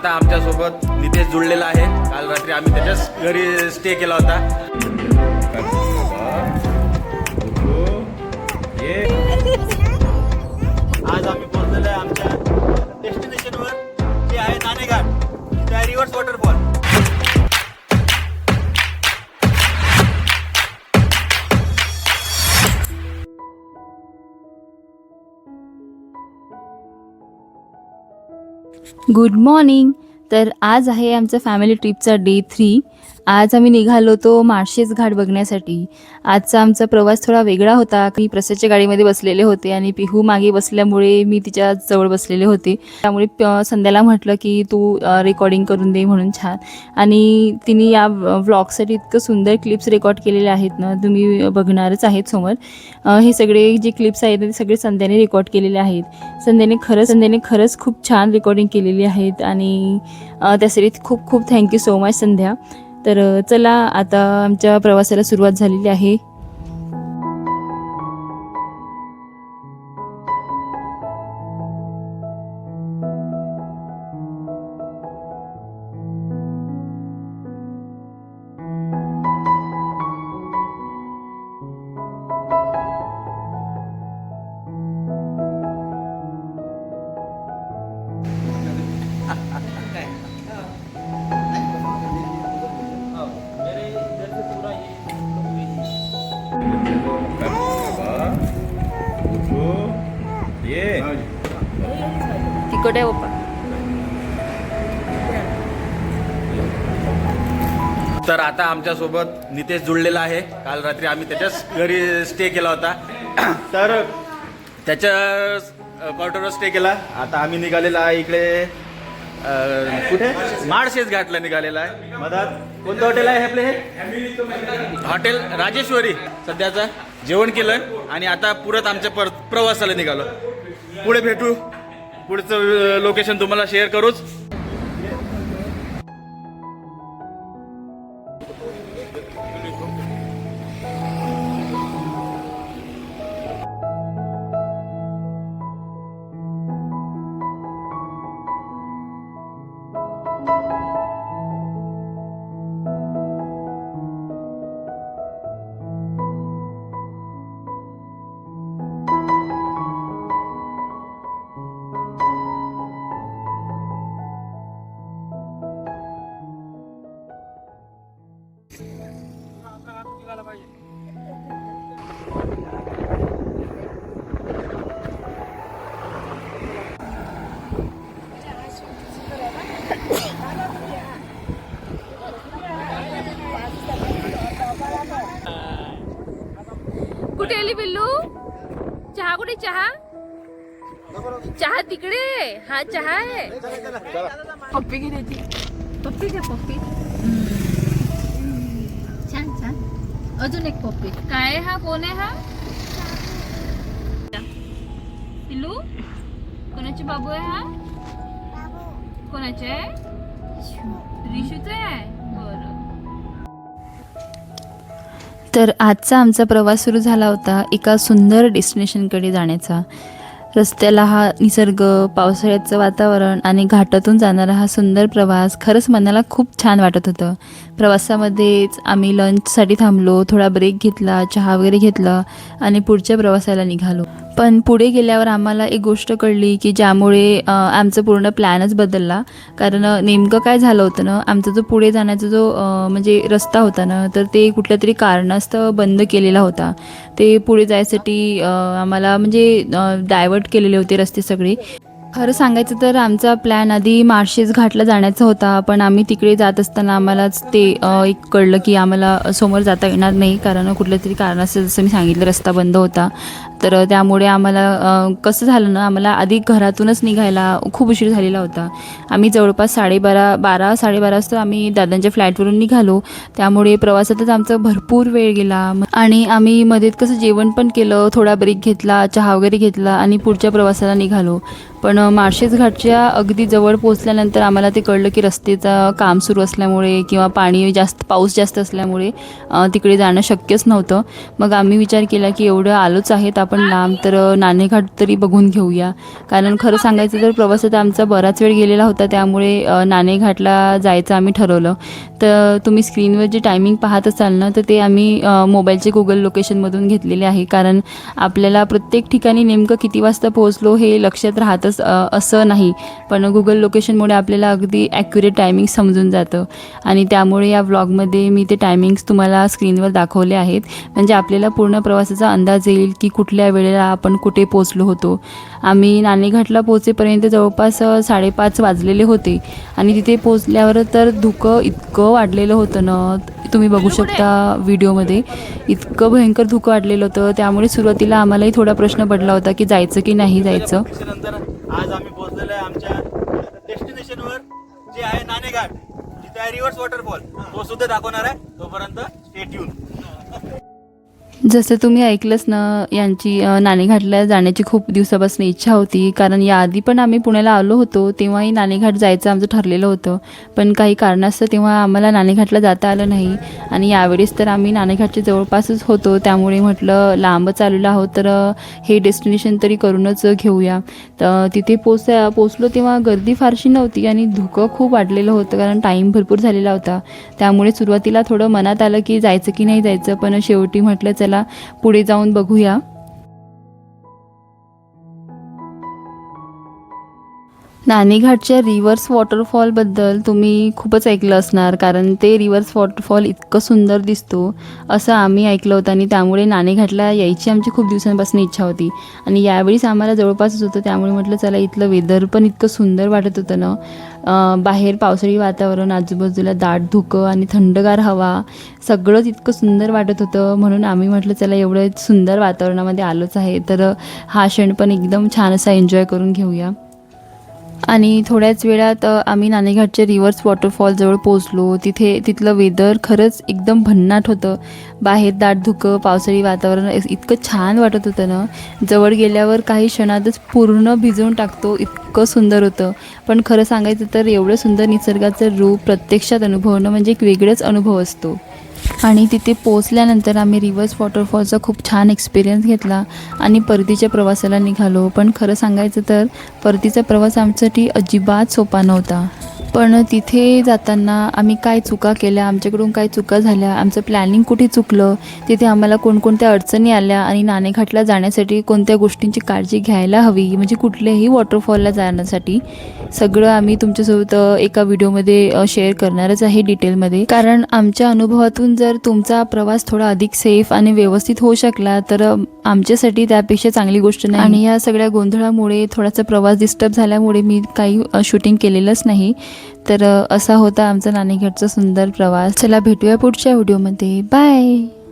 आता आमच्यासोबत नितेश जुळलेला आहे। काल रात्री आम्ही त्याच्याच घरी स्टे केला होता। आज आम्ही पोहोचलेलो आहे आमच्या डेस्टिनेशनवर, जे आहे नाणेघाट, त्या रिव्हर्स वॉटरफॉल। Good morning. तर आज आहे आमचा फॅमिली ट्रिपचा डे 3। आज आम्ही निघालो होतो माळशेज घाट बघण्यासाठी। आजचा आमचा प्रवास थोडा वेगळा होता। मी प्रसादच्या गाडीमध्ये बसलेले होते आणि पिहू मागे बसल्यामुळे मी तिच्या जवळ बसलेले होते। त्यामुळे संध्याला म्हटलं की तू रेकॉर्डिंग करून दे म्हणून छान। आणि तिने या व्लॉगसाठी इतकं सुंदर क्लिप्स रेकॉर्ड केलेले आहेत ना, तुम्ही बघणारच आहेत समोर। हे सगळे जे क्लिप्स आहेत ते सगळे संध्याने रेकॉर्ड केलेले आहेत। संध्याने खरंच खूप छान रेकॉर्डिंग केलेली आहेत आणि त्यासाठी खूप खूप थँक्यू सो मच संध्या। तर चला आता आमच्या प्रवासाला सुरुवात झालेली आहे। तिकट आहे पप्पा। तर आता आमच्यासोबत नितेश जुळलेला आहे। काल रात्री आम्ही त्याच्याच घरी स्टे केला होता। तर त्याच्या क्वार्टरवर स्टे केला। आता आम्ही निघालेला आहे इकडे कुठे माळशेज घाटला निघालेला आहे। मधात कोणतं हॉटेल आहे आपले? हे हॉटेल राजेश्वरी। सध्याचं जेवण केलं आणि आता पुरत आमच्या प्रवासाला निघालो। पुढे भेटू, पुढचं लोकेशन तुम्हाला शेअर करूच। कुठे आली पिल्लू? चहा कुठे? चहा चहा तिकडे। हा चहा आहे। पप्पी घे त्याची। पप्पी घ्या पप्पी। छान छान। अजून एक पप्पी। काय हा? कोण आहे हा? पिल्लू कोणाची बाबू आहे हा? कोणाचे आहे? रिशूचा आहे। बरं। तर आजचा आमचा प्रवास सुरू झाला होता एका सुंदर डेस्टिनेशनकडे जाण्याचा। रस्त्याला हा निसर्ग, पावसाळ्याचं वातावरण आणि घाटातून जाणारा हा सुंदर प्रवास खरंच मनाला खूप छान वाटत होतं। प्रवासामध्येच आम्ही लंचसाठी थांबलो, थोडा ब्रेक घेतला, चहा वगैरे घेतला आणि पुढच्या प्रवासाला निघालो। पण पुढे गेल्यावर आम्हाला एक गोष्ट कळली की ज्यामुळे आमचं पूर्ण प्लॅनच बदलला। कारण नेमकं काय झालं होतं ना, आमचा जो पुढे जाण्याचा जो म्हणजे रस्ता होता ना, तर ते कुठल्या तरी कारणास्तव बंद केलेला होता। ते पुढे जायसाठी आम्हाला म्हणजे डायव्हर्ट केलेले होते रस्ते सगळे। खरं सांगायचं तर आमचा प्लॅन आधी माळशेज घाटला जाण्याचा होता, पण आम्ही तिकडे जात असताना आम्हालाच ते एक कळलं की आम्हाला समोर जाता येणार नाही, कारण कुठल्या तरी कारणास्तव जसं मी सांगितलं रस्ता बंद होता। तर त्यामुळे आम्हाला कसं झालं ना, आम्हाला आधी घरातूनच निघायला खूप उशीर झालेला होता। आम्ही जवळपास 12:30 वाजता आम्ही दादांच्या फ्लॅटवरून निघालो। त्यामुळे प्रवासातच आमचा भरपूर वेळ गेला आणि आम्ही मध्येच कसं जेवण पण केलं, थोडा ब्रेक घेतला, चहा वगैरे घेतला आणि पुढच्या प्रवासाला निघालो। पण माळशेज घाटच्या अगदी जवळ पोहोचल्यानंतर आम्हाला ते कळलं की रस्त्याचं काम सुरू असल्यामुळे किंवा पाऊस जास्त असल्यामुळे तिकडे जाणं शक्यच नव्हतं. मग आम्ही विचार केला की एवढं आलोच आहेत आपण लांब, तर नाणेघाट तरी बघून घेऊया. कारण खरं सांगायचं तर प्रवासात आमचा बराच वेळ गेलेला होता, त्यामुळे नाणेघाटला जायचं आम्ही ठरवलं. तर तुम्ही स्क्रीनवर जे टायमिंग पाहत असाल ना, तर ते आम्ही मोबाईलचे गुगल लोकेशनमधून घेतलेले आहे. कारण आपल्याला प्रत्येक ठिकाणी नेमकं किती वाजता पोहोचलो हे लक्षात राहतच असं नाही, पण गुगल लोकेशनमुळे आपल्याला अगदी ॲक्युरेट टायमिंग समजून जातं. आणि त्यामुळे या व्लॉगमध्ये मी ते टायमिंग्स तुम्हाला स्क्रीनवर दाखवले आहेत, म्हणजे आपल्याला पूर्ण प्रवासाचा अंदाज येईल की कुठल्या वेळेला आपण कुठे पोहोचलो होतो. आम्ही नाणेघाटला पोहोचेपर्यंत जवळपास 5:30 वाजलेले होते आणि तिथे पोहोचल्यावर तर धुकं इतकं वाढलेलं होतं ना, तुम्ही बघू शकता व्हिडिओमध्ये. इतकं भयंकर धुकं वाढलेलं होतं, त्यामुळे सुरुवातीला आम्हालाही थोडा प्रश्न पडला होता की जायचं की नाही जायचं. नंतर आज आम्ही पोहोचलेलो आहे आमच्या डेस्टिनेशनवर, जे आहे नाणेघाट. जिथे आहे रिव्हर्स वॉटरफॉल, तो सुद्धा दाखवणार आहे. तोपर्यंत स्टे ट्यून. जसं तुम्ही ऐकलंच ना, यांची नाणेघाटला जाण्याची खूप दिवसापासून इच्छा होती. कारण याआधी पण आम्ही पुण्याला आलो होतो, तेव्हाही नाणेघाट जायचं आमचं ठरलेलं होतं, पण काही कारणास्तव तेव्हा आम्हाला नाणेघाटला जाता आलं नाही. आणि यावेळेस तर आम्ही नाणेघाटच्या जवळपासच होतो, त्यामुळे म्हटलं लांबच आलेलो आहोत तर हे डेस्टिनेशन तरी करूनच घेऊया. तर तिथे पोचलो तेव्हा गर्दी फारशी नव्हती आणि धुकं खूप वाढलेलं होतं, कारण टाईम भरपूर झालेला होता. त्यामुळे सुरुवातीला थोडं मनात आलं की जायचं की नाही जायचं, पण शेवटी म्हटलं चला पुढे जाऊन बघूया. नाणेघाटच्या रिव्हर्स वॉटरफॉलबद्दल तुम्ही खूपच ऐकलं असणार, कारण ते रिव्हर्स वॉटरफॉल इतकं सुंदर दिसतो असं आम्ही ऐकलं होतं. आणि त्यामुळे नाणेघाटला यायची आमची खूप दिवसांपासून इच्छा होती. आणि यावेळीच आम्हाला जवळपासच होतं, त्यामुळे म्हटलं चला, इथलं वेदर पण इतकं सुंदर वाटत होतं ना. बाहेर पावसाळी वातावरण, आजूबाजूला दाट धुकं आणि थंडगार हवा, सगळंच इतकं सुंदर वाटत होतं. म्हणून आम्ही म्हटलं चला, एवढं सुंदर वातावरणामध्ये आलोच आहे तर हा क्षण पण एकदम छान असा एन्जॉय करून घेऊया. आणि थोड्याच वेळात आम्ही नाणेघाटच्या रिव्हर्स वॉटरफॉलजवळ पोहोचलो. तिथलं वेदर खरंच एकदम भन्नाट होतं. बाहेर दाट धुकं, पावसाळी वातावरण इतकं छान वाटत होतं ना, जवळ गेल्यावर काही क्षणातच पूर्ण भिजवून टाकतो, इतकं सुंदर होतं. पण खरं सांगायचं तर एवढं सुंदर निसर्गाचं रूप प्रत्यक्षात अनुभवणं म्हणजे एक वेगळाच अनुभव असतो. आणि तिथे पोचल्यानंतर आम्ही रिव्हर्स वॉटरफॉलचा खूप छान एक्सपिरियन्स घेतला आणि परतीच्या प्रवासाला निघालो. पण खरं सांगायचं तर परतीचा प्रवास आमच्यासाठी अजिबात सोपा नव्हता. पण तिथे जाताना आम्ही काय चुका केल्या, आमच्याकडून काय चुका झाल्या, आमचं प्लॅनिंग कुठे चुकलं, तिथे आम्हाला कोणकोणत्या अडचणी आल्या आणि नाणेघाटला जाण्यासाठी कोणत्या गोष्टींची काळजी घ्यायला हवी, म्हणजे कुठल्याही वॉटरफॉलला जाण्यासाठी सगळं आम्ही तुमच्यासोबत एका व्हिडिओमध्ये शेअर करणारच आहे डिटेलमध्ये. कारण आमच्या अनुभवातून जर तुमचा प्रवास थोडा अधिक सेफ आणि व्यवस्थित होऊ शकला तर आमच्यासाठी त्यापेक्षा चांगली गोष्ट नाही. आणि या सगळ्या गोंधळामुळे थोडासा प्रवास डिस्टर्ब झाल्यामुळे मी काही शूटिंग केलेलंच नाही. तर असा होता आमचा नाणेघाटचा सुंदर प्रवास. चला, भेटूया पुढच्या व्हिडिओमध्ये. बाय.